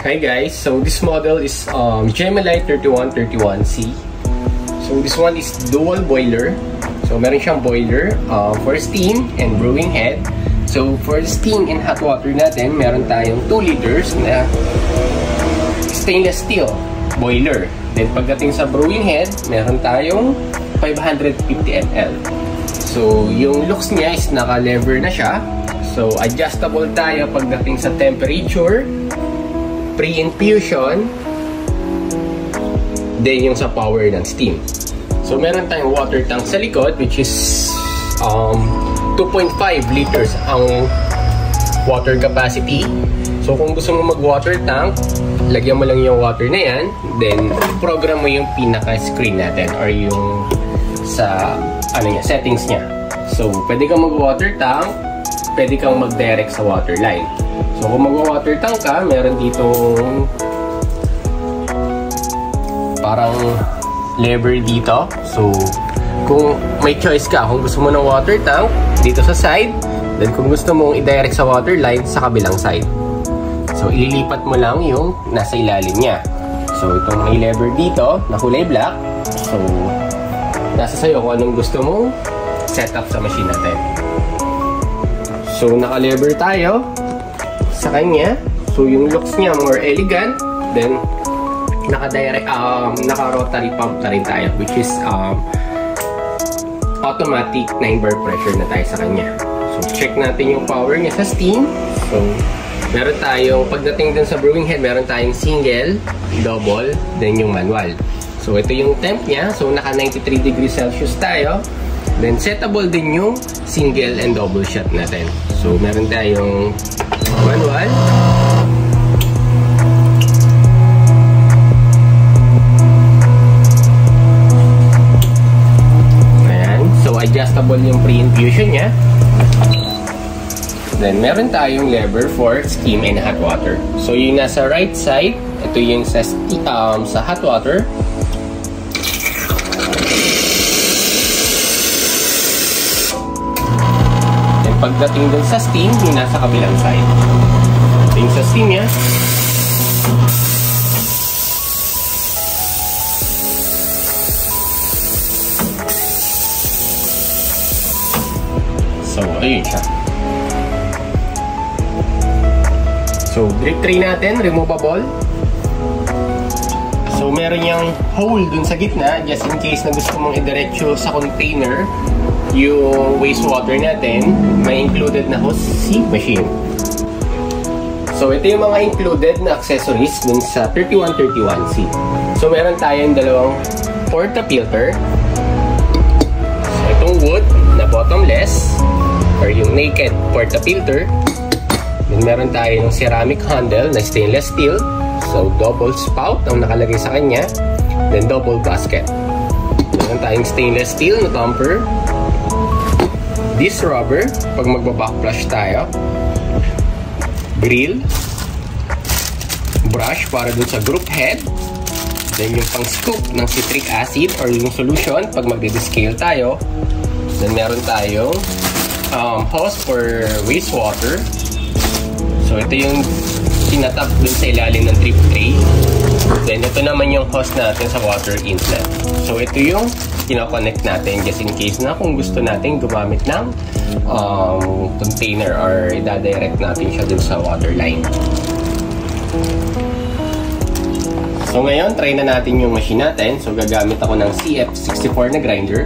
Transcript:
Hi guys, so this model is Gemelite 3131C. So this one is dual boiler. So meron siyang boiler for steam and brewing head. So for steam and hot water natin, meron tayong 2 liters na stainless steel boiler. Then pagdating sa brewing head, meron tayong 550 ml. So yung looks niya is naka-lever na siya. So adjustable tayo pagdating sa temperature, pre-infusion, then yung sa power ng steam. So meron tayong water tank sa likod which is 2.5 liters ang water capacity. So kung gusto mo mag-water tank, lagyan mo lang yung water na yan, then program mo yung pinaka-screen natin or yung sa settings niya. So pwede kang mag-water tank, pwede kang mag-direct sa water line. So kung mag-water tank ka, meron ditong parang lever dito. So kung may choice ka, kung gusto mo ng water tank dito sa side, then kung gusto mong i-direct sa water line sa kabilang side. So ililipat mo lang yung nasa ilalim niya. So itong may lever dito na kulay black. So nasa sayo kung anong gusto mong setup sa machine natin. So naka-lever tayo sa kanya. So yung looks niya more elegant. Then naka-direct, naka-rotary pump na rin tayo, which is automatic 9-bar pressure na tayo sa kanya. So check natin yung power niya sa steam. So meron tayong, pagdating dun sa brewing head, meron tayong single, double, then yung manual. So ito yung temp niya. So naka 93 degrees Celsius tayo. Then settable din yung single and double shot natin. So meron tayong manual. Ayan. So adjustable yung pre-infusion niya. Then meron tayong lever for steam and hot water. So yung nasa right side, ito yung sa hot water. Pagdating dun sa steam, yung nasa kabilang side. So yung sa steam niya, so ayun siya. So drip tray natin, removable. So meron yung hole dun sa gitna just in case na gusto mong idiretso sa container yung wastewater natin. May included na hose si machine. So ito yung mga included na accessories dun sa 3131C. So meron tayong dalawang porta-filter. So itong wood na bottomless or yung naked porta-filter. Then meron tayong ceramic handle na stainless steel. So double spout ang nakalagay sa kanya. Then double gasket. Meron tayong stainless steel na tamper. This rubber, pag magbabackflush tayo. Grill. Brush para dun sa group head. Then yung pang scoop ng citric acid or yung solution pag magdi-descale tayo. Then meron tayong hose for wastewater. So ito yung tinatap dun sa ilalim ng drip tray. Then ito naman yung hose natin sa water inlet. So ito yung kino-connect natin just in case na kung gusto natin gumamit ng container or i-direct natin siya dun sa water line. So ngayon, try na natin yung machine natin. So gagamit ako ng CF64 na grinder.